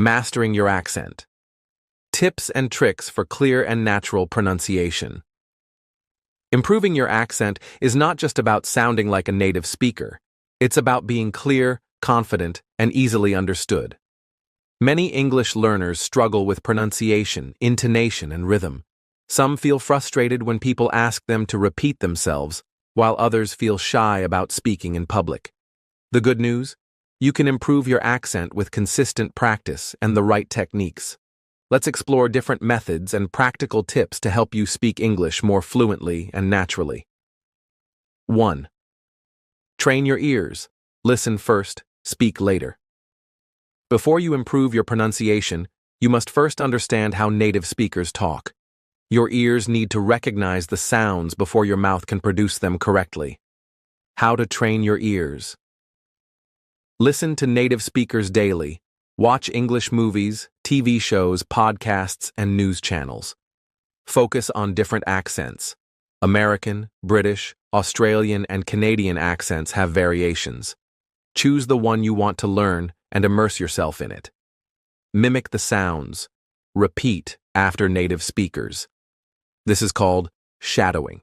Mastering your accent. Tips and tricks for clear and natural pronunciation. Improving your accent is not just about sounding like a native speaker. It's about being clear, confident, and easily understood. Many English learners struggle with pronunciation, intonation, and rhythm. Some feel frustrated when people ask them to repeat themselves, while others feel shy about speaking in public. The good news? You can improve your accent with consistent practice and the right techniques. Let's explore different methods and practical tips to help you speak English more fluently and naturally. 1. Train your ears. Listen first, speak later. Before you improve your pronunciation, you must first understand how native speakers talk. Your ears need to recognize the sounds before your mouth can produce them correctly. How to train your ears. Listen to native speakers daily. Watch English movies, TV shows, podcasts, and news channels. Focus on different accents. American, British, Australian, and Canadian accents have variations. Choose the one you want to learn and immerse yourself in it. Mimic the sounds. Repeat after native speakers. This is called shadowing.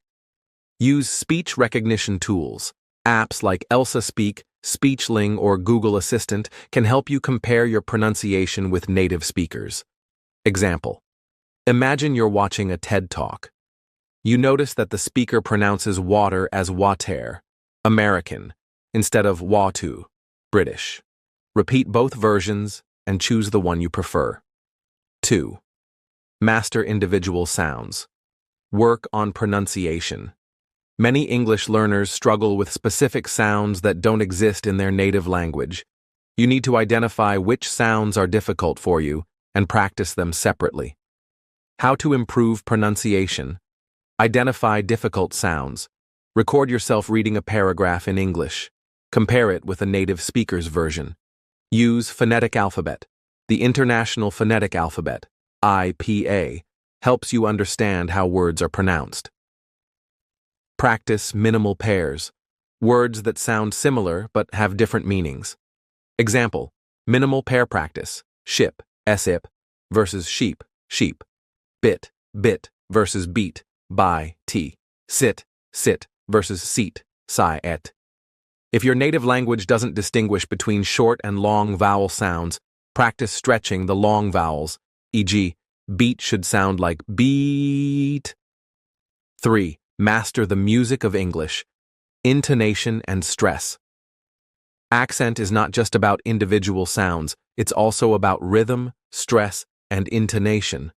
Use speech recognition tools. Apps like Elsa Speak, SpeechLing, or Google Assistant can help you compare your pronunciation with native speakers. Example: imagine you're watching a TED Talk. You notice that the speaker pronounces water as water, American, instead of watu, British. Repeat both versions and choose the one you prefer. 2. Master individual sounds. Work on pronunciation. Many English learners struggle with specific sounds that don't exist in their native language. You need to identify which sounds are difficult for you and practice them separately. How to improve pronunciation. Identify difficult sounds. Record yourself reading a paragraph in English. Compare it with a native speaker's version. Use phonetic alphabet. The International Phonetic Alphabet, IPA, helps you understand how words are pronounced. Practice minimal pairs, words that sound similar but have different meanings. Example: minimal pair practice, ship, sip, versus sheep, sheep. Bit, bit, versus beat, by, t. Sit, sit, versus seat, si-et. If your native language doesn't distinguish between short and long vowel sounds, practice stretching the long vowels, e.g., beat should sound like beat. 3. Master the music of English. Intonation and stress. Accent is not just about individual sounds, it's also about rhythm, stress, and intonation.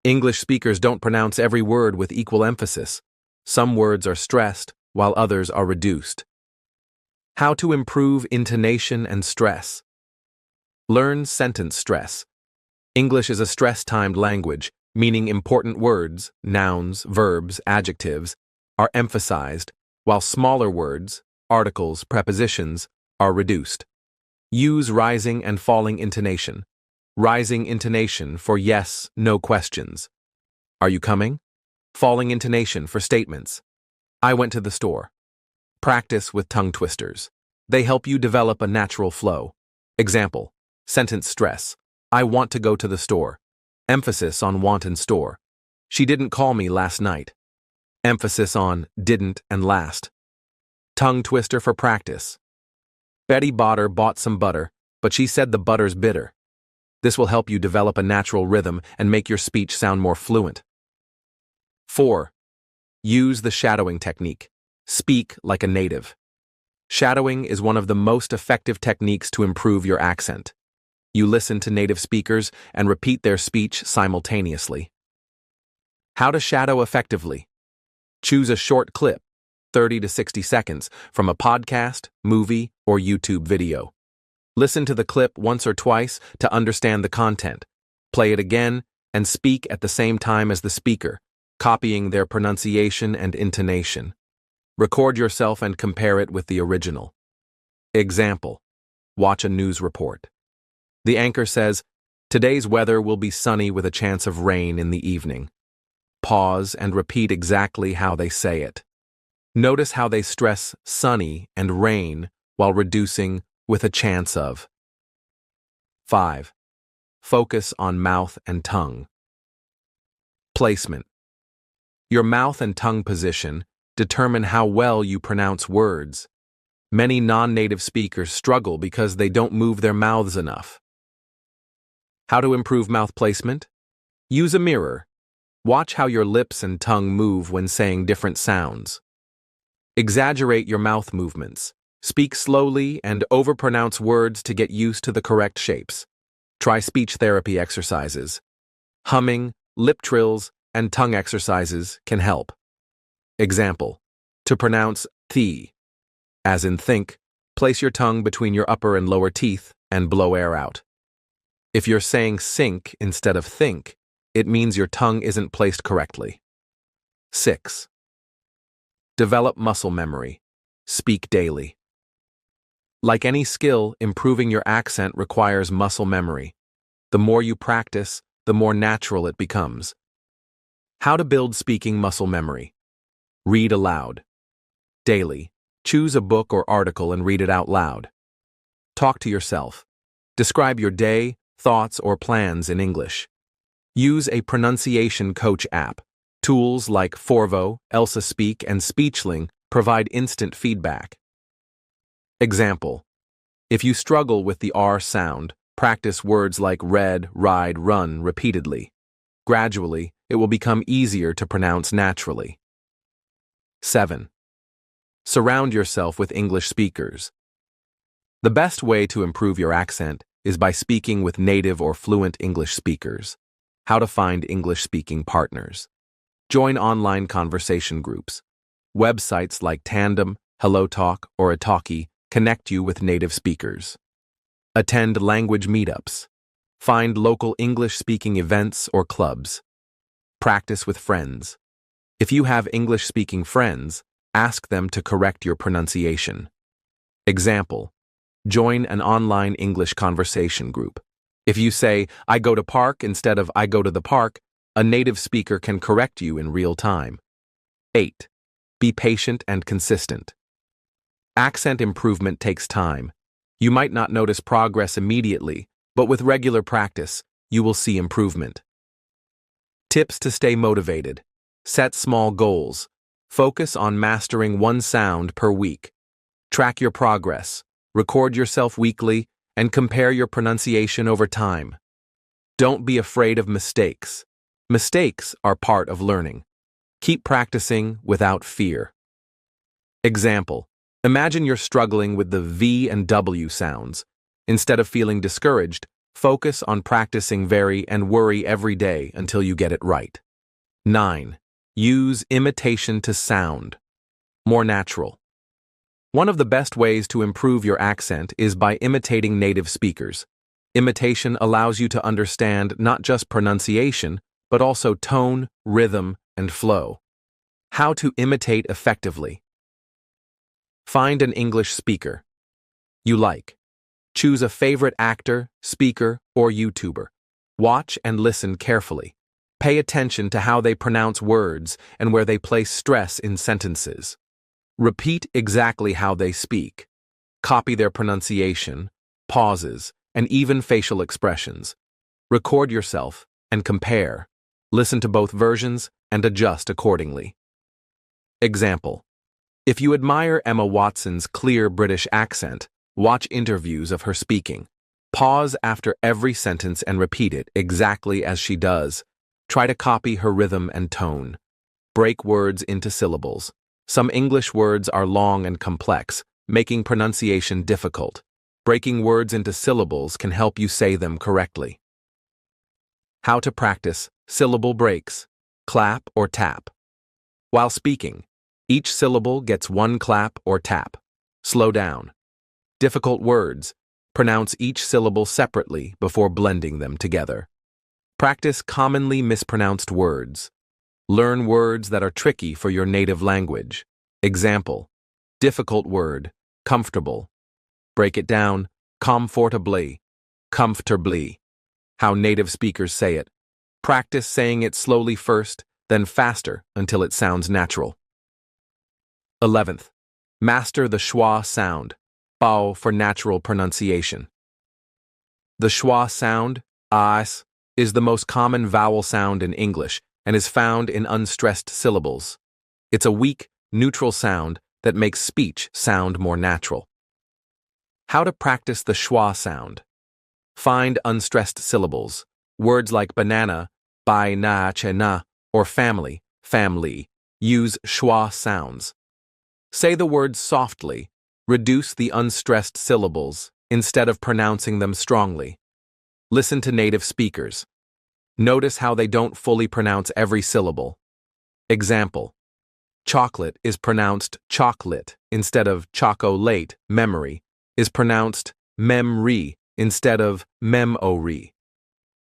English speakers don't pronounce every word with equal emphasis. Some words are stressed, while others are reduced. How to improve intonation and stress. Learn sentence stress. English is a stress-timed language, meaning important words, nouns, verbs, adjectives, are emphasized, while smaller words, articles, prepositions, are reduced. Use rising and falling intonation. Rising intonation for yes, no questions. Are you coming? Falling intonation for statements. I went to the store. Practice with tongue twisters. They help you develop a natural flow. Example: sentence stress. I want to go to the store. Emphasis on want and store. She didn't call me last night. Emphasis on didn't and last. Tongue twister for practice. Betty Botter bought some butter, but she said the butter's bitter. This will help you develop a natural rhythm and make your speech sound more fluent. 4. Use the shadowing technique. Speak like a native. Shadowing is one of the most effective techniques to improve your accent. You listen to native speakers and repeat their speech simultaneously. How to shadow effectively. Choose a short clip, 30 to 60 seconds, from a podcast, movie, or YouTube video. Listen to the clip once or twice to understand the content. Play it again and speak at the same time as the speaker, copying their pronunciation and intonation. Record yourself and compare it with the original. Example: watch a news report. The anchor says, "Today's weather will be sunny with a chance of rain in the evening." Pause and repeat exactly how they say it. Notice how they stress sunny and rain while reducing with a chance of. 5. Focus on mouth and tongue. Placement. Your mouth and tongue position determine how well you pronounce words. Many non-native speakers struggle because they don't move their mouths enough. How to improve mouth placement? Use a mirror. Watch how your lips and tongue move when saying different sounds. Exaggerate your mouth movements. Speak slowly and overpronounce words to get used to the correct shapes. Try speech therapy exercises. Humming, lip trills, and tongue exercises can help. Example: to pronounce "the," as in think, place your tongue between your upper and lower teeth and blow air out. If you're saying sink instead of think, it means your tongue isn't placed correctly. 6. Develop muscle memory. Speak daily. Like any skill, improving your accent requires muscle memory. The more you practice, the more natural it becomes. How to build speaking muscle memory. Read aloud. Daily. Choose a book or article and read it out loud. Talk to yourself. Describe your day, thoughts, or plans in English. Use a pronunciation coach app. Tools like Forvo, Elsa Speak, and Speechling provide instant feedback. Example: if you struggle with the R sound, practice words like read, ride, run repeatedly. Gradually, it will become easier to pronounce naturally. 7. Surround yourself with English speakers. The best way to improve your accent is by speaking with native or fluent English speakers. How to find English-speaking partners. Join online conversation groups. Websites like Tandem, HelloTalk, or Italki connect you with native speakers. Attend language meetups. Find local English-speaking events or clubs. Practice with friends. If you have English-speaking friends, ask them to correct your pronunciation. Example: join an online English conversation group. If you say, "I go to park" instead of "I go to the park," a native speaker can correct you in real time. 8. Be patient and consistent. Accent improvement takes time. You might not notice progress immediately, but with regular practice, you will see improvement. Tips to stay motivated. Set small goals. Focus on mastering one sound per week. Track your progress. Record yourself weekly and compare your pronunciation over time. Don't be afraid of mistakes. Mistakes are part of learning. Keep practicing without fear. Example: imagine you're struggling with the V and W sounds. Instead of feeling discouraged, focus on practicing very and worry every day until you get it right. 9. Use imitation to sound more natural. One of the best ways to improve your accent is by imitating native speakers. Imitation allows you to understand not just pronunciation, but also tone, rhythm, and flow. How to imitate effectively. Find an English speaker you like. Choose a favorite actor, speaker, or YouTuber. Watch and listen carefully. Pay attention to how they pronounce words and where they place stress in sentences. Repeat exactly how they speak. Copy their pronunciation, pauses, and even facial expressions. Record yourself and compare. Listen to both versions and adjust accordingly. Example: if you admire Emma Watson's clear British accent, watch interviews of her speaking. Pause after every sentence and repeat it exactly as she does. Try to copy her rhythm and tone. Break words into syllables. Some English words are long and complex, making pronunciation difficult. Breaking words into syllables can help you say them correctly. How to practice syllable breaks. Clap or tap. While speaking, each syllable gets one clap or tap. Slow down. Difficult words. Pronounce each syllable separately before blending them together. Practice commonly mispronounced words. Learn words that are tricky for your native language. Example: difficult word, comfortable. Break it down: comfortably, comfortably. How native speakers say it. Practice saying it slowly first, then faster until it sounds natural. 11th. Master the schwa sound. Bao for natural pronunciation. The schwa sound, As is the most common vowel sound in English and is found in unstressed syllables. It's a weak, neutral sound that makes speech sound more natural. How to practice the schwa sound. Find unstressed syllables. Words like banana, bai na che na, or family, family, use schwa sounds. Say the words softly. Reduce the unstressed syllables instead of pronouncing them strongly. Listen to native speakers. Notice how they don't fully pronounce every syllable. Example: chocolate is pronounced chocolate instead of chocolate. Memory is pronounced memri instead of memori.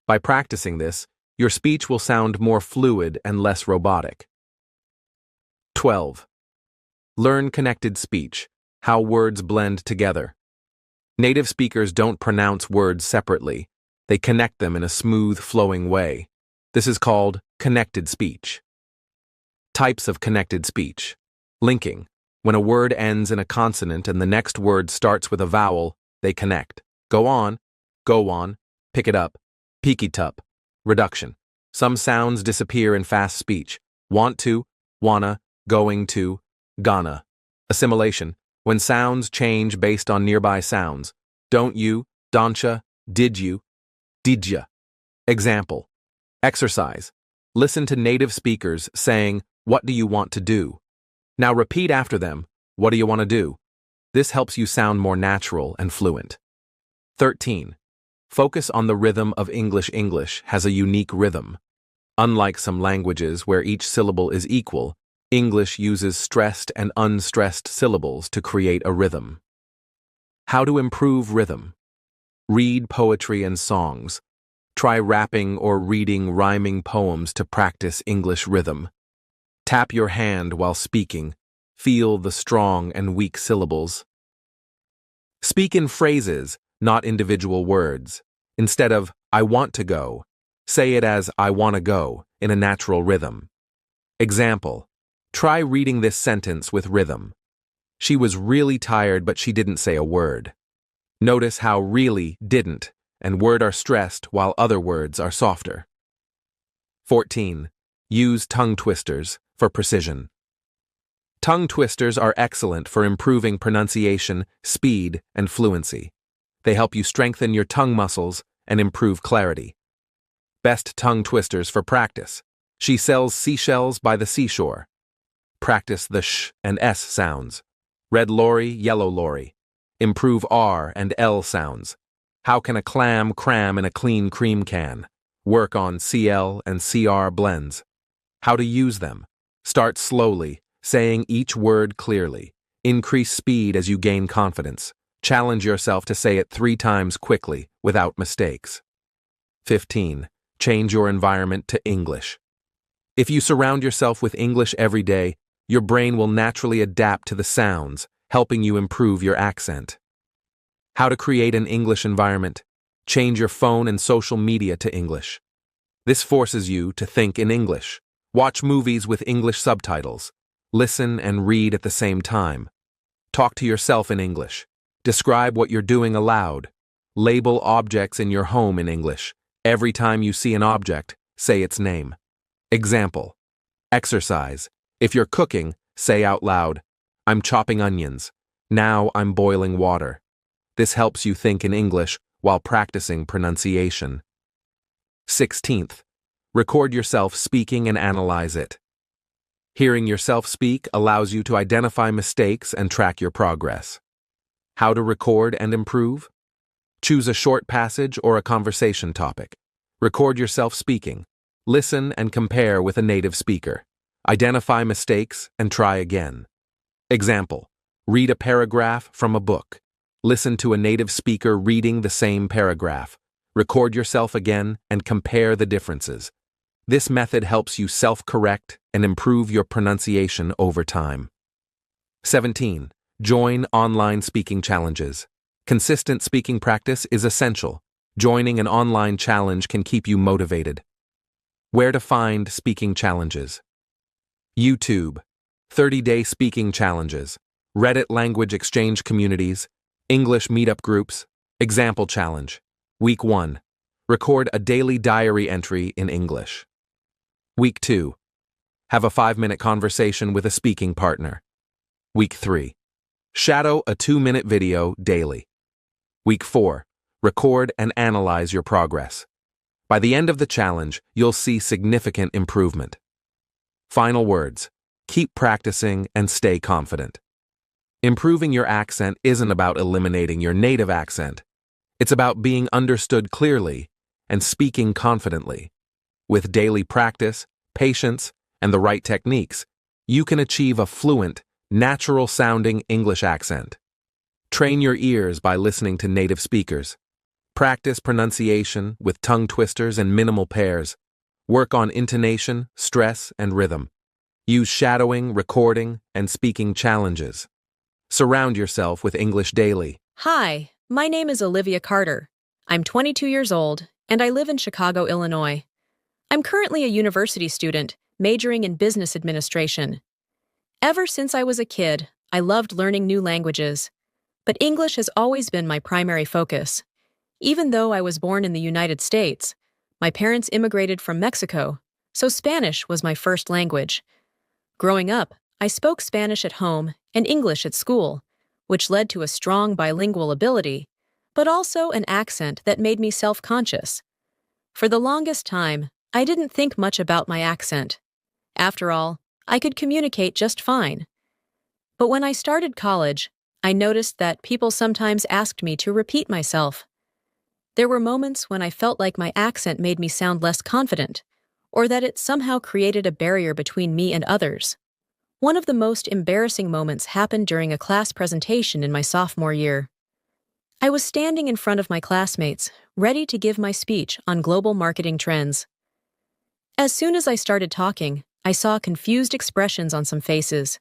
By practicing this, your speech will sound more fluid and less robotic. 12. Learn connected speech, how words blend together. Native speakers don't pronounce words separately. They connect them in a smooth, flowing way. This is called connected speech. Types of connected speech. Linking. When a word ends in a consonant and the next word starts with a vowel, they connect. Go on, pick it up, up. Reduction. Some sounds disappear in fast speech. Want to, wanna, going to, gonna. Assimilation. When sounds change based on nearby sounds. Don't you, don'tcha, did you, didya. Example. Exercise. Listen to native speakers saying, "What do you want to do?" Now repeat after them, "What do you want to do?" This helps you sound more natural and fluent. 13. Focus on the rhythm of English. English has a unique rhythm. Unlike some languages where each syllable is equal, English uses stressed and unstressed syllables to create a rhythm. How to improve rhythm. Read poetry and songs. Try rapping or reading rhyming poems to practice English rhythm. Tap your hand while speaking. Feel the strong and weak syllables. Speak in phrases, not individual words. Instead of, "I want to go," say it as, "I want to go," in a natural rhythm. Example. Try reading this sentence with rhythm. She was really tired, but she didn't say a word. Notice how really, didn't, and word are stressed while other words are softer. 14. Use tongue twisters for precision. Tongue twisters are excellent for improving pronunciation, speed, and fluency. They help you strengthen your tongue muscles and improve clarity. Best tongue twisters for practice. She sells seashells by the seashore. Practice the sh and s sounds. Red lorry, yellow lorry. Improve r and l sounds. How can a clam cram in a clean cream can? Work on cl and cr blends. How to use them. Start slowly, saying each word clearly. Increase speed as you gain confidence. Challenge yourself to say it 3 times quickly, without mistakes. 15. Change your environment to English. If you surround yourself with English every day, your brain will naturally adapt to the sounds, helping you improve your accent. How to create an English environment. Change your phone and social media to English. This forces you to think in English. Watch movies with English subtitles. Listen and read at the same time. Talk to yourself in English. Describe what you're doing aloud. Label objects in your home in English. Every time you see an object, say its name. Example. Exercise. If you're cooking, say out loud, "I'm chopping onions. Now I'm boiling water." This helps you think in English while practicing pronunciation. 16th. Record yourself speaking and analyze it. Hearing yourself speak allows you to identify mistakes and track your progress. How to record and improve? Choose a short passage or a conversation topic. Record yourself speaking. Listen and compare with a native speaker. Identify mistakes and try again. Example. Read a paragraph from a book. Listen to a native speaker reading the same paragraph. Record yourself again and compare the differences. This method helps you self-correct and improve your pronunciation over time. 17. Join online speaking challenges. Consistent speaking practice is essential. Joining an online challenge can keep you motivated. Where to find speaking challenges? YouTube, 30-day speaking challenges, Reddit language exchange communities, English meetup groups, example challenge. Week 1. Record a daily diary entry in English. Week 2. Have a 5-minute conversation with a speaking partner. Week 3. Shadow a 2-minute video daily. Week 4. Record and analyze your progress. By the end of the challenge, you'll see significant improvement. Final words. Keep practicing and stay confident. Improving your accent isn't about eliminating your native accent. It's about being understood clearly and speaking confidently. With daily practice, patience, and the right techniques, you can achieve a fluent, natural-sounding English accent. Train your ears by listening to native speakers. Practice pronunciation with tongue twisters and minimal pairs. Work on intonation, stress, and rhythm. Use shadowing, recording, and speaking challenges. Surround yourself with English daily. Hi, my name is Olivia Carter. I'm 22 years old, and I live in Chicago, Illinois. I'm currently a university student, majoring in business administration. Ever since I was a kid, I loved learning new languages, but English has always been my primary focus. Even though I was born in the United States, my parents immigrated from Mexico, so Spanish was my first language. Growing up, I spoke Spanish at home and English at school, which led to a strong bilingual ability, but also an accent that made me self-conscious. For the longest time, I didn't think much about my accent. After all, I could communicate just fine. But when I started college, I noticed that people sometimes asked me to repeat myself. There were moments when I felt like my accent made me sound less confident, or that it somehow created a barrier between me and others. One of the most embarrassing moments happened during a class presentation in my sophomore year. I was standing in front of my classmates, ready to give my speech on global marketing trends. As soon as I started talking, I saw confused expressions on some faces.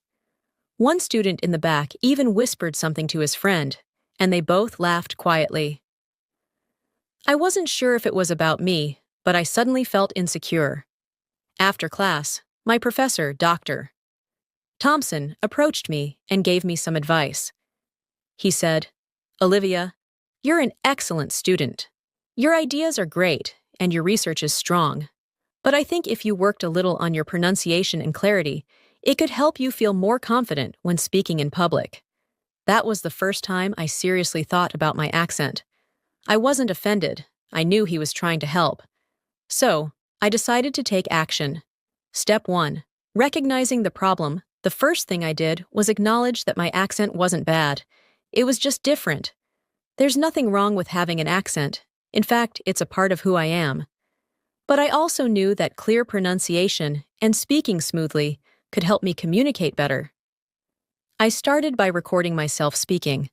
One student in the back even whispered something to his friend, and they both laughed quietly. I wasn't sure if it was about me, but I suddenly felt insecure. After class, my professor, Dr. Thompson, approached me and gave me some advice. He said, "Olivia, you're an excellent student. Your ideas are great, and your research is strong. But I think if you worked a little on your pronunciation and clarity, it could help you feel more confident when speaking in public." That was the first time I seriously thought about my accent. I wasn't offended. I knew he was trying to help. So, I decided to take action. Step 1. Recognizing the problem, the first thing I did was acknowledge that my accent wasn't bad. It was just different. There's nothing wrong with having an accent. In fact, it's a part of who I am. But I also knew that clear pronunciation and speaking smoothly could help me communicate better. I started by recording myself speaking.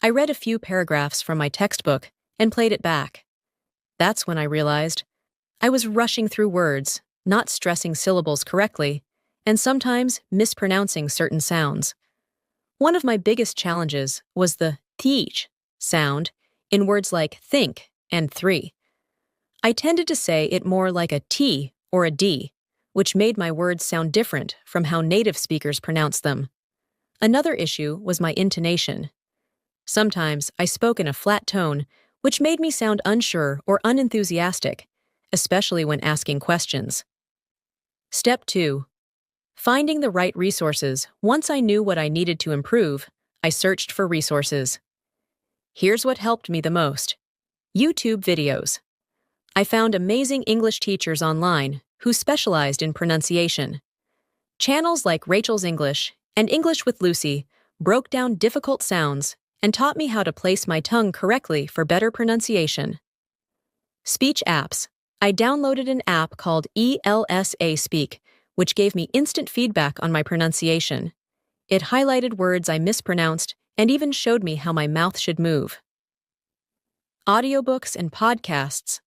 I read a few paragraphs from my textbook and played it back. That's when I realized I was rushing through words, not stressing syllables correctly, and sometimes mispronouncing certain sounds. One of my biggest challenges was the th sound in words like think and three. I tended to say it more like a T or a D, which made my words sound different from how native speakers pronounce them. Another issue was my intonation. Sometimes I spoke in a flat tone, which made me sound unsure or unenthusiastic, especially when asking questions. Step 2. Finding the right resources. Once I knew what I needed to improve, I searched for resources. Here's what helped me the most. YouTube videos. I found amazing English teachers online who specialized in pronunciation. Channels like Rachel's English and English with Lucy broke down difficult sounds and taught me how to place my tongue correctly for better pronunciation. Speech apps. I downloaded an app called ielts Speak, which gave me instant feedback on my pronunciation. It highlighted words I mispronounced and even showed me how my mouth should move. Audiobooks and podcasts.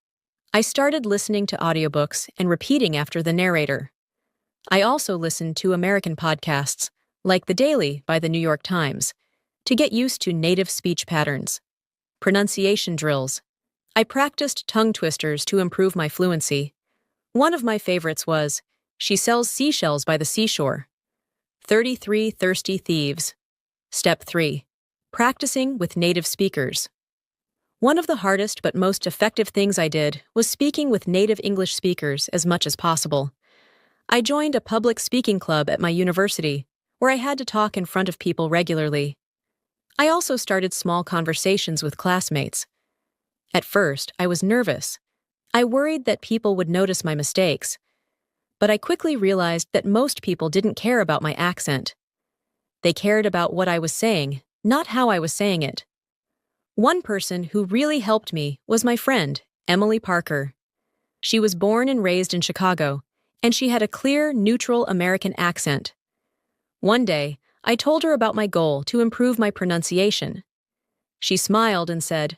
I started listening to audiobooks and repeating after the narrator. I also listened to American podcasts, like The Daily by the New York Times, to get used to native speech patterns. Pronunciation drills. I practiced tongue twisters to improve my fluency. One of my favorites was, "She sells seashells by the seashore." 33 Thirsty Thieves. Step 3. Practicing with native speakers. One of the hardest but most effective things I did was speaking with native English speakers as much as possible. I joined a public speaking club at my university, where I had to talk in front of people regularly. I also started small conversations with classmates. At first, I was nervous. I worried that people would notice my mistakes. But I quickly realized that most people didn't care about my accent. They cared about what I was saying, not how I was saying it. One person who really helped me was my friend, Emily Parker. She was born and raised in Chicago, and she had a clear, neutral American accent. One day, I told her about my goal to improve my pronunciation. She smiled and said,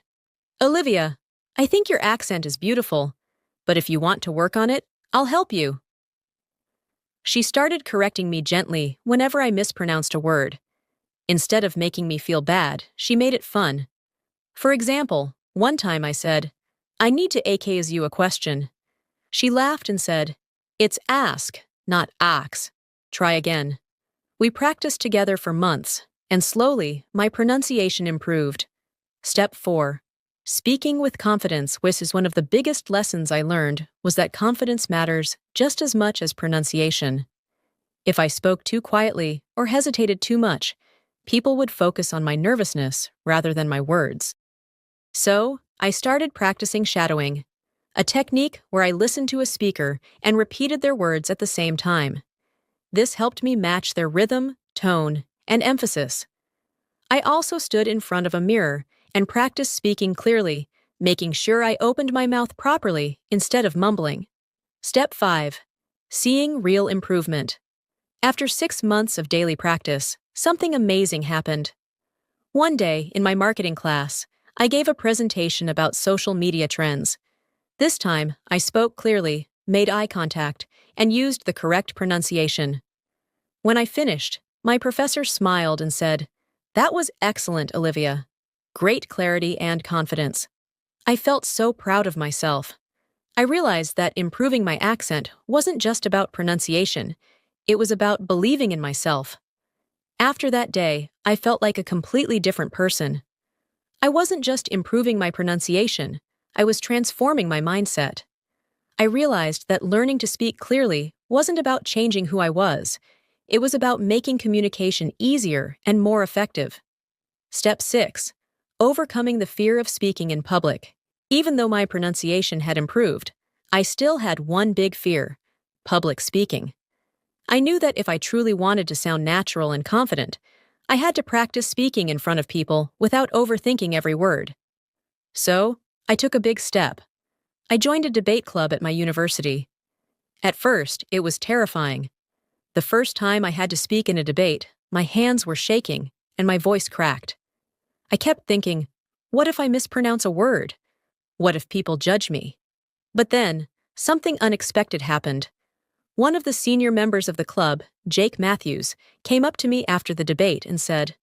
"Olivia, I think your accent is beautiful, but if you want to work on it, I'll help you." She started correcting me gently whenever I mispronounced a word. Instead of making me feel bad, she made it fun. For example, one time I said, "I need to ask you a question." She laughed and said, "It's ask, not ax. Try again." We practiced together for months, and slowly, my pronunciation improved. Step 4. Speaking with confidence, which is one of the biggest lessons I learned, was that confidence matters just as much as pronunciation. If I spoke too quietly or hesitated too much, people would focus on my nervousness rather than my words. So, I started practicing shadowing, a technique where I listened to a speaker and repeated their words at the same time. This helped me match their rhythm, tone, and emphasis. I also stood in front of a mirror and practiced speaking clearly, making sure I opened my mouth properly instead of mumbling. Step 5. Seeing real improvement. After 6 months of daily practice, something amazing happened. One day, in my marketing class, I gave a presentation about social media trends. This time, I spoke clearly, made eye contact, and used the correct pronunciation. When I finished, my professor smiled and said, "That was excellent, Olivia. Great clarity and confidence." I felt so proud of myself. I realized that improving my accent wasn't just about pronunciation, it was about believing in myself. After that day, I felt like a completely different person. I wasn't just improving my pronunciation, I was transforming my mindset. I realized that learning to speak clearly wasn't about changing who I was. It was about making communication easier and more effective. Step 6. Overcoming the fear of speaking in public. Even though my pronunciation had improved, I still had one big fear: public speaking. I knew that if I truly wanted to sound natural and confident, I had to practice speaking in front of people without overthinking every word. So, I took a big step. I joined a debate club at my university. At first, it was terrifying. The first time I had to speak in a debate, my hands were shaking and my voice cracked. I kept thinking, what if I mispronounce a word? What if people judge me? But then, something unexpected happened. One of the senior members of the club, Jake Matthews, came up to me after the debate and said,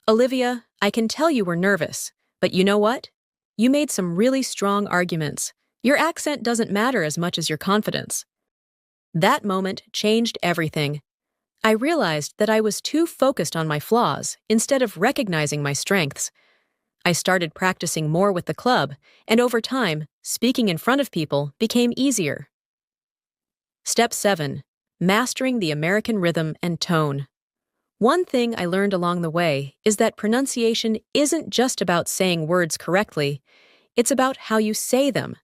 "Olivia, I can tell you were nervous, but you know what? You made some really strong arguments. Your accent doesn't matter as much as your confidence." That moment changed everything. I realized that I was too focused on my flaws instead of recognizing my strengths. I started practicing more with the club, and over time, speaking in front of people became easier. Step 7. Mastering the American rhythm and tone. One thing I learned along the way is that pronunciation isn't just about saying words correctly, it's about how you say them.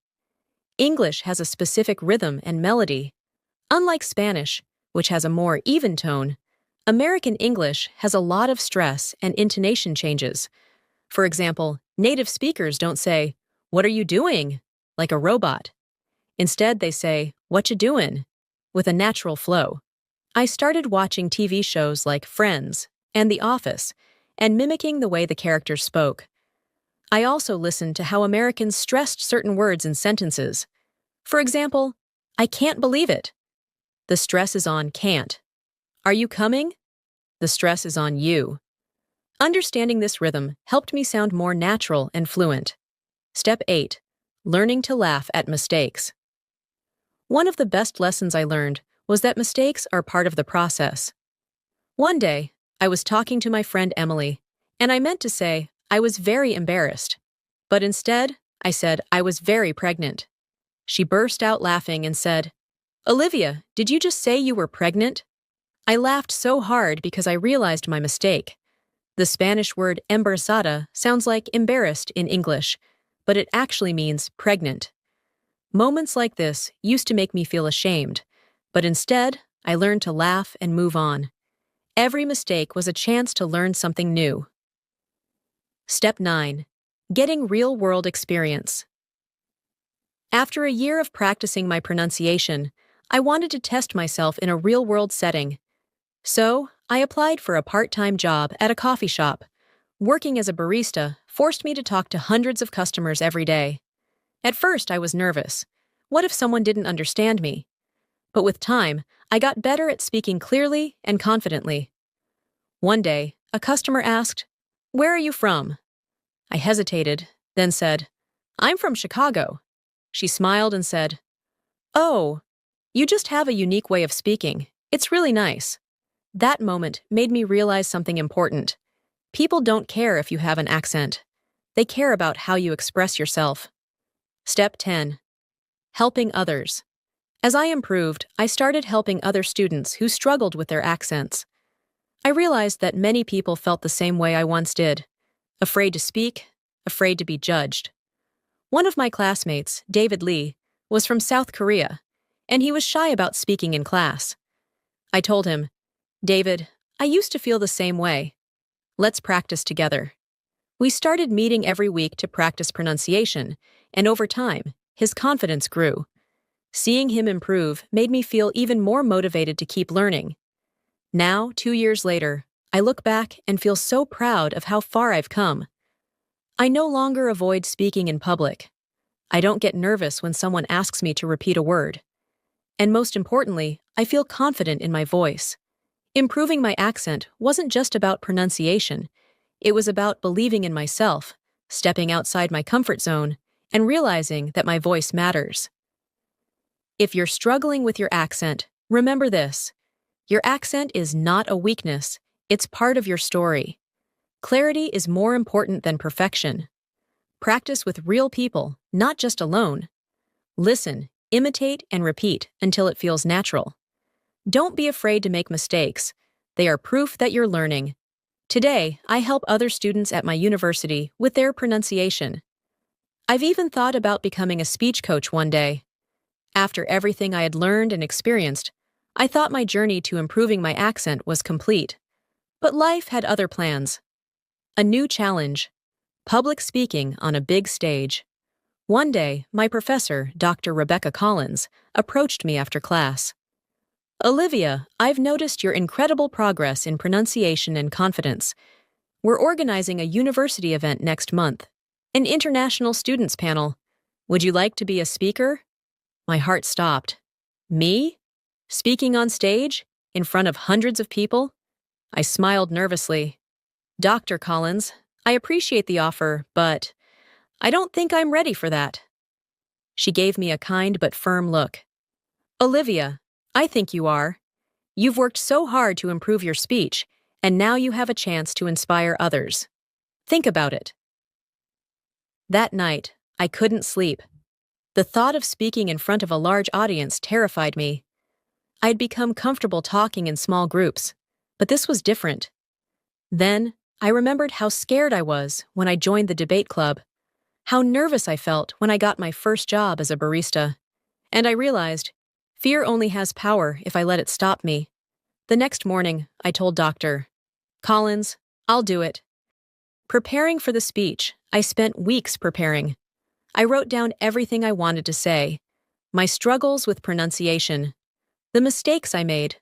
English has a specific rhythm and melody. Unlike Spanish, which has a more even tone, American English has a lot of stress and intonation changes. For example, native speakers don't say, "What are you doing?" like a robot. Instead, they say, "What you doin'?" with a natural flow. I started watching TV shows like Friends and The Office and mimicking the way the characters spoke. I also listened to how Americans stressed certain words in sentences. For example, "I can't believe it." The stress is on can't. "Are you coming?" The stress is on you. Understanding this rhythm helped me sound more natural and fluent. Step 8. Learning to laugh at mistakes. One of the best lessons I learned was that mistakes are part of the process. One day, I was talking to my friend Emily, and I meant to say, I was very embarrassed. But instead, I said I was very pregnant. She burst out laughing and said, "Olivia, did you just say you were pregnant?" I laughed so hard because I realized my mistake. The Spanish word embarazada sounds like embarrassed in English, but it actually means pregnant. Moments like this used to make me feel ashamed, but instead, I learned to laugh and move on. Every mistake was a chance to learn something new. Step 9. Getting real-world experience. After a year of practicing my pronunciation, I wanted to test myself in a real-world setting. So, I applied for a part-time job at a coffee shop. Working as a barista forced me to talk to hundreds of customers every day. At first, I was nervous. What if someone didn't understand me? But with time, I got better at speaking clearly and confidently. One day, a customer asked, "Where are you from?" I hesitated, then said, "I'm from Chicago." She smiled and said, "Oh, you just have a unique way of speaking. It's really nice." That moment made me realize something important. People don't care if you have an accent. They care about how you express yourself. Step 10. Helping others. As I improved, I started helping other students who struggled with their accents. I realized that many people felt the same way I once did. Afraid to speak, afraid to be judged. One of my classmates, David Lee, was from South Korea, and he was shy about speaking in class. I told him, "David, I used to feel the same way. Let's practice together." We started meeting every week to practice pronunciation, and over time, his confidence grew. Seeing him improve made me feel even more motivated to keep learning. Now, 2 years later, I look back and feel so proud of how far I've come. I no longer avoid speaking in public. I don't get nervous when someone asks me to repeat a word. And most importantly, I feel confident in my voice. Improving my accent wasn't just about pronunciation. It was about believing in myself, stepping outside my comfort zone, and realizing that my voice matters. If you're struggling with your accent, remember this. Your accent is not a weakness, it's part of your story. Clarity is more important than perfection. Practice with real people, not just alone. Listen, imitate, and repeat until it feels natural. Don't be afraid to make mistakes. They are proof that you're learning. Today, I help other students at my university with their pronunciation. I've even thought about becoming a speech coach one day. After everything I had learned and experienced, I thought my journey to improving my accent was complete. But life had other plans. A new challenge: public speaking on a big stage. One day, my professor, Dr. Rebecca Collins, approached me after class. "Olivia, I've noticed your incredible progress in pronunciation and confidence. We're organizing a university event next month, an international students panel. Would you like to be a speaker?" My heart stopped. Me? Speaking on stage? In front of hundreds of people? I smiled nervously. "Dr. Collins, I appreciate the offer, but I don't think I'm ready for that." She gave me a kind but firm look. "Olivia, I think you are. You've worked so hard to improve your speech, and now you have a chance to inspire others. Think about it." That night, I couldn't sleep. The thought of speaking in front of a large audience terrified me. I'd become comfortable talking in small groups, but this was different. Then, I remembered how scared I was when I joined the debate club, how nervous I felt when I got my first job as a barista. And I realized, fear only has power if I let it stop me. The next morning, I told Dr. Collins, "I'll do it." Preparing for the speech, I spent weeks preparing. I wrote down everything I wanted to say, my struggles with pronunciation, the mistakes I made,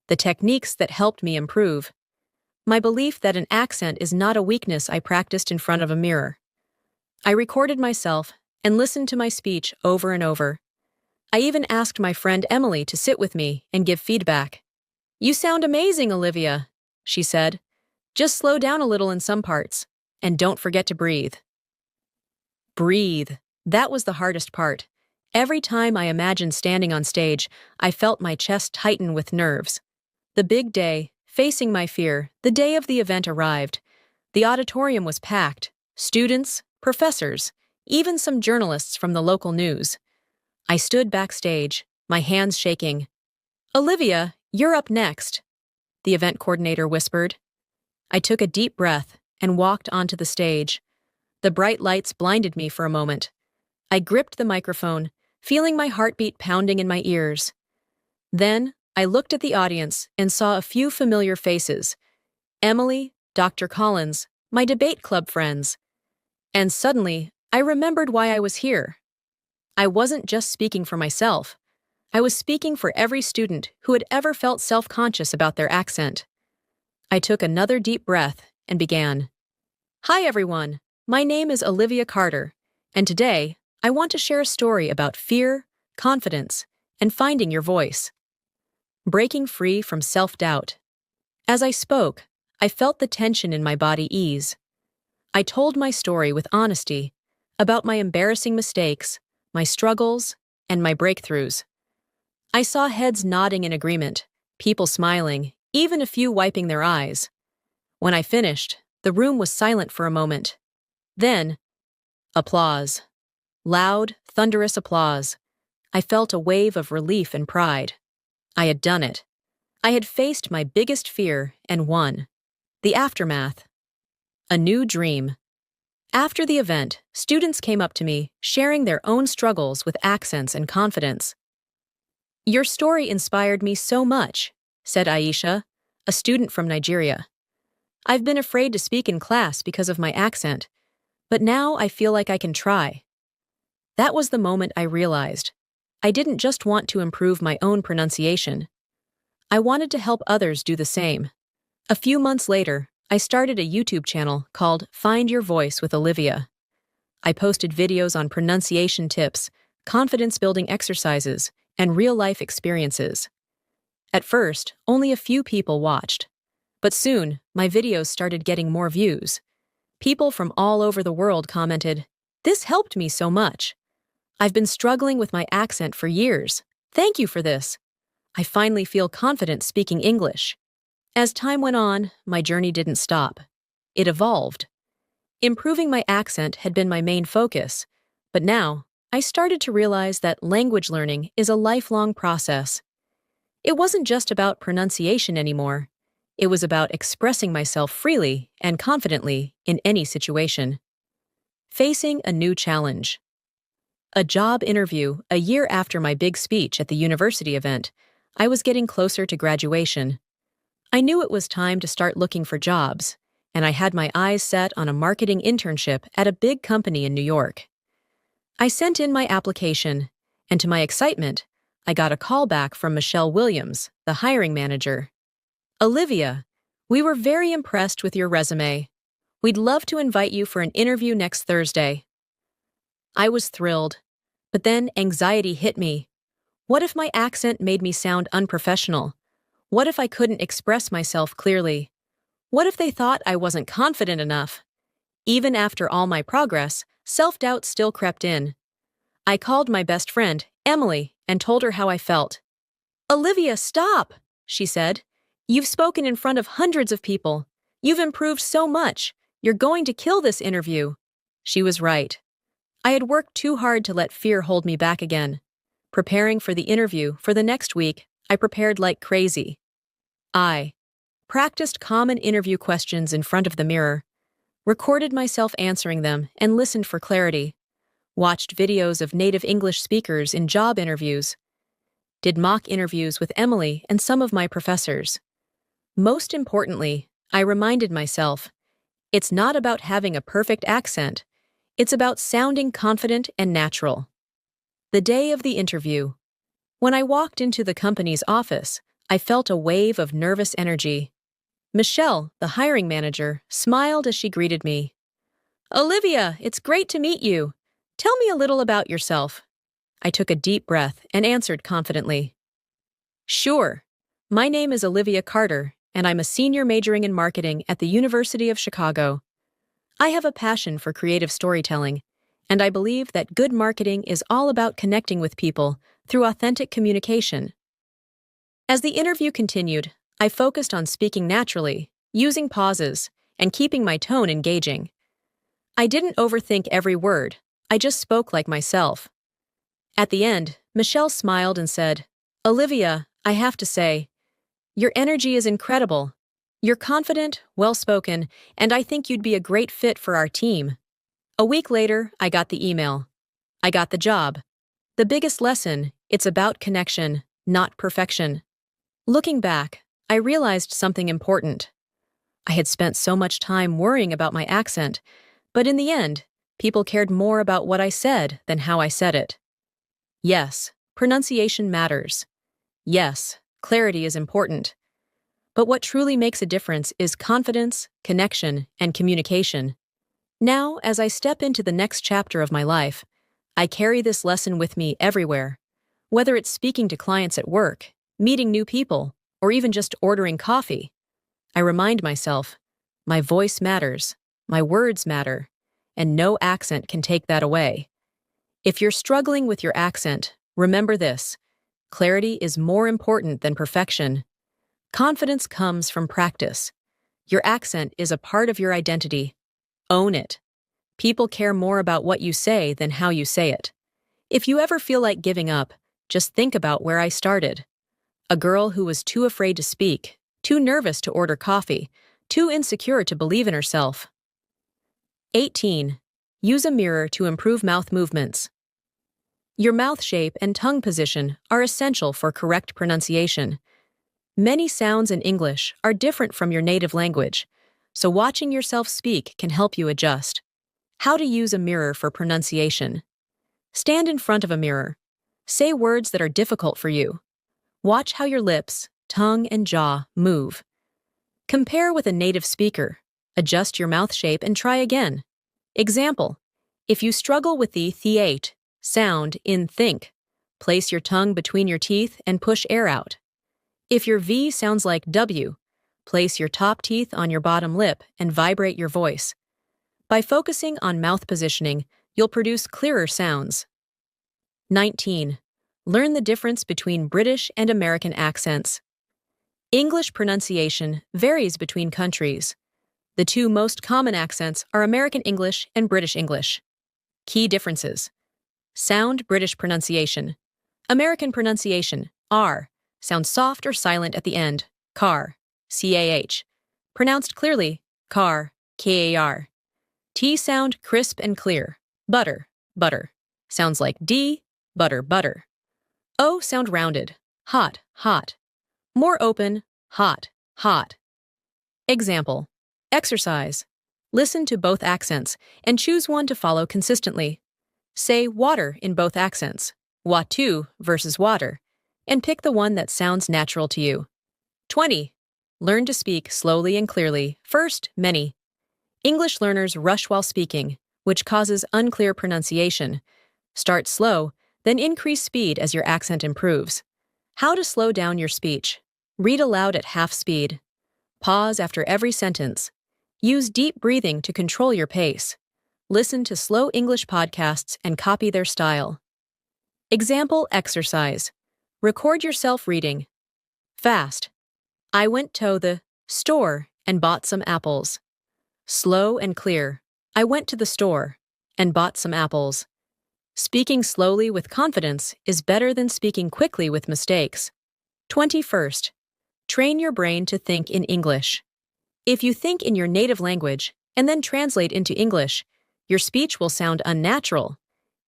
the techniques that helped me improve. My belief that an accent is not a weakness I practiced in front of a mirror. I recorded myself and listened to my speech over and over. I even asked my friend Emily to sit with me and give feedback. "You sound amazing, Olivia," she said. "Just slow down a little in some parts, and don't forget to breathe." Breathe. That was the hardest part. Every time I imagined standing on stage, I felt my chest tighten with nerves. The big day, facing my fear, the day of the event arrived. The auditorium was packed. Students, professors, even some journalists from the local news. I stood backstage, my hands shaking. "Olivia, you're up next," the event coordinator whispered. I took a deep breath and walked onto the stage. The bright lights blinded me for a moment. I gripped the microphone, feeling my heartbeat pounding in my ears. Then, I looked at the audience and saw a few familiar faces. Emily, Dr. Collins, my debate club friends. And suddenly, I remembered why I was here. I wasn't just speaking for myself. I was speaking for every student who had ever felt self-conscious about their accent. I took another deep breath and began. "Hi everyone, my name is Olivia Carter, and today I want to share a story about fear, confidence, and finding your voice. Breaking free from self-doubt." As I spoke, I felt the tension in my body ease. I told my story with honesty about my embarrassing mistakes, my struggles, and my breakthroughs. I saw heads nodding in agreement, people smiling, even a few wiping their eyes. When I finished, the room was silent for a moment. Then, applause. Loud, thunderous applause. I felt a wave of relief and pride. I had done it. I had faced my biggest fear and won. The aftermath. A new dream. After the event, students came up to me, sharing their own struggles with accents and confidence. "Your story inspired me so much," said Aisha, a student from Nigeria. "I've been afraid to speak in class because of my accent, but now I feel like I can try." That was the moment I realized I didn't just want to improve my own pronunciation. I wanted to help others do the same. A few months later, I started a YouTube channel called Find Your Voice with Olivia. I posted videos on pronunciation tips, confidence-building exercises, and real-life experiences. At first, only a few people watched. But soon, my videos started getting more views. People from all over the world commented, "This helped me so much. I've been struggling with my accent for years. Thank you for this. I finally feel confident speaking English." As time went on, my journey didn't stop. It evolved. Improving my accent had been my main focus, but now I started to realize that language learning is a lifelong process. It wasn't just about pronunciation anymore. It was about expressing myself freely and confidently in any situation. Facing a new challenge. A job interview a year after my big speech at the university event, I was getting closer to graduation. I knew it was time to start looking for jobs, and I had my eyes set on a marketing internship at a big company in New York. I sent in my application, and to my excitement, I got a call back from Michelle Williams, the hiring manager. "Olivia, we were very impressed with your resume. We'd love to invite you for an interview next Thursday." I was thrilled, but then anxiety hit me. What if my accent made me sound unprofessional? What if I couldn't express myself clearly? What if they thought I wasn't confident enough? Even after all my progress, self-doubt still crept in. I called my best friend, Emily, and told her how I felt. "Olivia, stop," she said. "You've spoken in front of hundreds of people. You've improved so much. You're going to kill this interview." She was right. I had worked too hard to let fear hold me back again. Preparing for the interview for the next week, I prepared like crazy. I practiced common interview questions in front of the mirror, recorded myself answering them, and listened for clarity. Watched videos of native English speakers in job interviews. Did mock interviews with Emily and some of my professors. Most importantly, I reminded myself, it's not about having a perfect accent. It's about sounding confident and natural. The day of the interview. When I walked into the company's office, I felt a wave of nervous energy. Michelle, the hiring manager, smiled as she greeted me. "Olivia, it's great to meet you. Tell me a little about yourself." I took a deep breath and answered confidently. "Sure. My name is Olivia Carter, and I'm a senior majoring in marketing at the University of Chicago. I have a passion for creative storytelling, and I believe that good marketing is all about connecting with people through authentic communication." As the interview continued, I focused on speaking naturally, using pauses, and keeping my tone engaging. I didn't overthink every word. I just spoke like myself. At the end, Michelle smiled and said, "Olivia, I have to say, your energy is incredible. You're confident, well-spoken, and I think you'd be a great fit for our team." A week later, I got the email. I got the job. The biggest lesson, it's about connection, not perfection. Looking back, I realized something important. I had spent so much time worrying about my accent, but in the end, people cared more about what I said than how I said it. Yes, pronunciation matters. Yes, clarity is important. But what truly makes a difference is confidence, connection, and communication. Now, as I step into the next chapter of my life, I carry this lesson with me everywhere. Whether it's speaking to clients at work, meeting new people, or even just ordering coffee, I remind myself, my voice matters, my words matter, and no accent can take that away. If you're struggling with your accent, remember this: clarity is more important than perfection. Confidence comes from practice. Your accent is a part of your identity. Own it. People care more about what you say than how you say it. If you ever feel like giving up, just think about where I started. A girl who was too afraid to speak, too nervous to order coffee, too insecure to believe in herself. 18. Use a mirror to improve mouth movements. Your mouth shape and tongue position are essential for correct pronunciation. Many sounds in English are different from your native language, so watching yourself speak can help you adjust. How to use a mirror for pronunciation. Stand in front of a mirror. Say words that are difficult for you. Watch how your lips, tongue, and jaw move. Compare with a native speaker. Adjust your mouth shape and try again. Example: if you struggle with the th sound in think, place your tongue between your teeth and push air out. If your V sounds like W, place your top teeth on your bottom lip and vibrate your voice. By focusing on mouth positioning, you'll produce clearer sounds. 19. Learn the difference between British and American accents. English pronunciation varies between countries. The two most common accents are American English and British English. Key differences. Sound British pronunciation. American pronunciation, R, sounds soft or silent at the end, car, C-A-H. Pronounced clearly, car, K-A-R. T sound crisp and clear, butter, butter. Sounds like D, butter, butter. O sound rounded, hot, hot. More open, hot, hot. Example: exercise. Listen to both accents and choose one to follow consistently. Say water in both accents, watu versus water, and pick the one that sounds natural to you. 20. Learn to speak slowly and clearly. First, many. English learners rush while speaking, which causes unclear pronunciation. Start slow, then increase speed as your accent improves. How to slow down your speech. Read aloud at half speed. Pause after every sentence. Use deep breathing to control your pace. Listen to slow English podcasts and copy their style. Example exercise. Record yourself reading. Fast. I went to the store and bought some apples. Slow and clear. I went to the store and bought some apples. Speaking slowly with confidence is better than speaking quickly with mistakes. 21st. Train your brain to think in English. If you think in your native language and then translate into English, your speech will sound unnatural.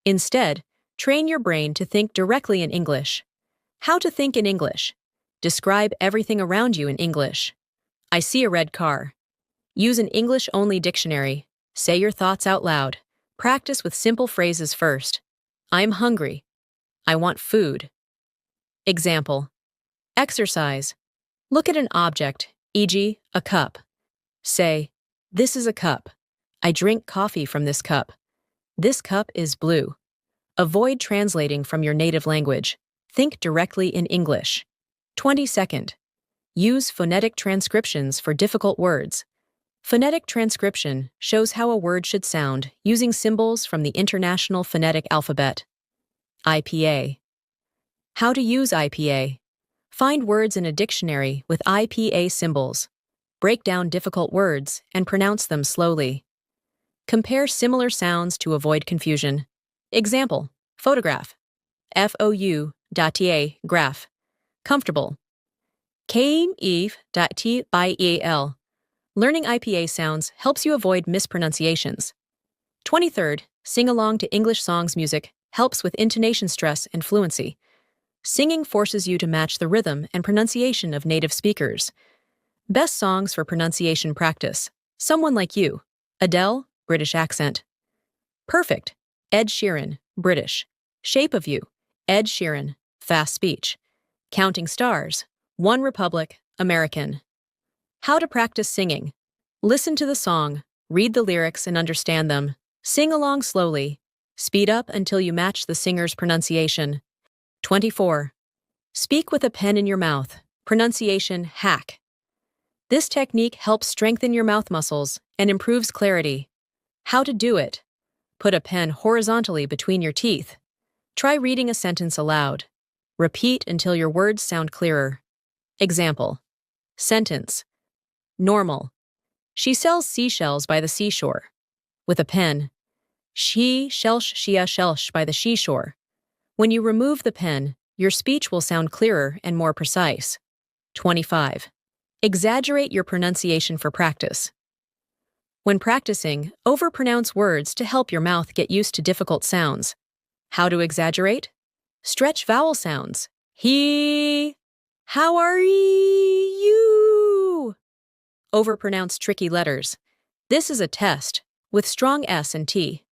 Instead, train your brain to think directly in English. How to think in English. Describe everything around you in English. I see a red car. Use an English-only dictionary. Say your thoughts out loud. Practice with simple phrases first. I'm hungry. I want food. Example. Exercise. Look at an object, e.g., a cup. Say, this is a cup. I drink coffee from this cup. This cup is blue. Avoid translating from your native language. Think directly in English. 22nd. Use phonetic transcriptions for difficult words. Phonetic transcription shows how a word should sound using symbols from the International Phonetic Alphabet. IPA. How to use IPA. Find words in a dictionary with IPA symbols. Break down difficult words and pronounce them slowly. Compare similar sounds to avoid confusion. Example, photograph. F-O-U.ta, graph. Comfortable. K-eve.t-by-e-l. Learning IPA sounds helps you avoid mispronunciations. 23rd, sing along to English songs music helps with intonation stress and fluency. Singing forces you to match the rhythm and pronunciation of native speakers. Best songs for pronunciation practice. Someone Like You. Adele, British accent. Perfect. Ed Sheeran, British. Shape of You. Ed Sheeran, fast speech. Counting Stars. One Republic, American. How to practice singing. Listen to the song, read the lyrics and understand them. Sing along slowly. Speed up until you match the singer's pronunciation. 24. Speak with a pen in your mouth. Pronunciation hack. This technique helps strengthen your mouth muscles and improves clarity. How to do it. Put a pen horizontally between your teeth. Try reading a sentence aloud. Repeat until your words sound clearer. Example. Sentence. Normal. She sells seashells by the seashore. With a pen. She shelsh by the seashore. When you remove the pen, your speech will sound clearer and more precise. 25. Exaggerate your pronunciation for practice. When practicing, overpronounce words to help your mouth get used to difficult sounds. How to exaggerate? Stretch vowel sounds. He. How are you? Overpronounce tricky letters. This is a test, with strong S and T.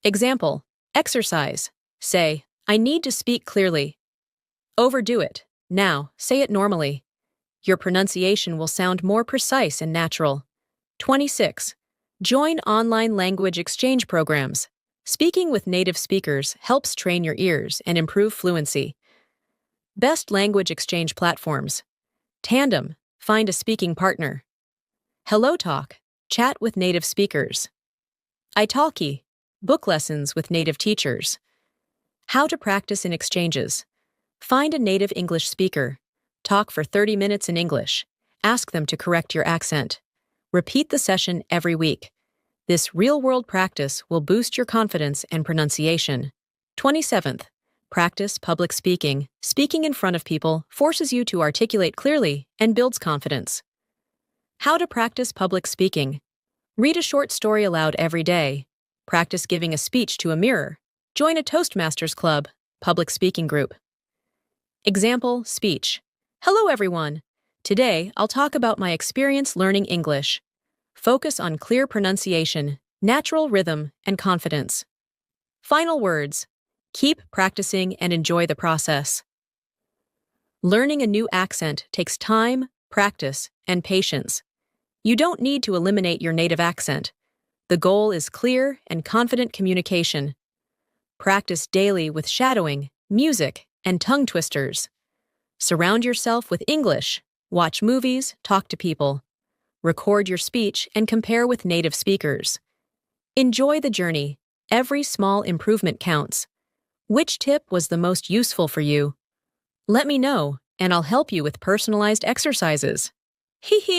Example, exercise. Say, I need to speak clearly. Overdo it. Now, say it normally. Your pronunciation will sound more precise and natural. 26. Join online language exchange programs. Speaking with native speakers helps train your ears and improve fluency. Best language exchange platforms. Tandem, find a speaking partner. HelloTalk, chat with native speakers. italki, book lessons with native teachers. How to practice in exchanges. Find a native English speaker. Talk for 30 minutes in English. Ask them to correct your accent. Repeat the session every week. This real-world practice will boost your confidence and pronunciation. 27th. Practice public speaking. Speaking in front of people forces you to articulate clearly and builds confidence. How to practice public speaking. Read a short story aloud every day. Practice giving a speech to a mirror. Join a Toastmasters club, public speaking group. Example, speech. Hello, everyone. Today, I'll talk about my experience learning English. Focus on clear pronunciation, natural rhythm, and confidence. Final words. Keep practicing and enjoy the process. Learning a new accent takes time, practice, and patience. You don't need to eliminate your native accent. The goal is clear and confident communication. Practice daily with shadowing, music, and tongue twisters. Surround yourself with English. Watch movies, talk to people. Record your speech and compare with native speakers. Enjoy the journey. Every small improvement counts. Which tip was the most useful for you? Let me know, and I'll help you with personalized exercises. Hee hee!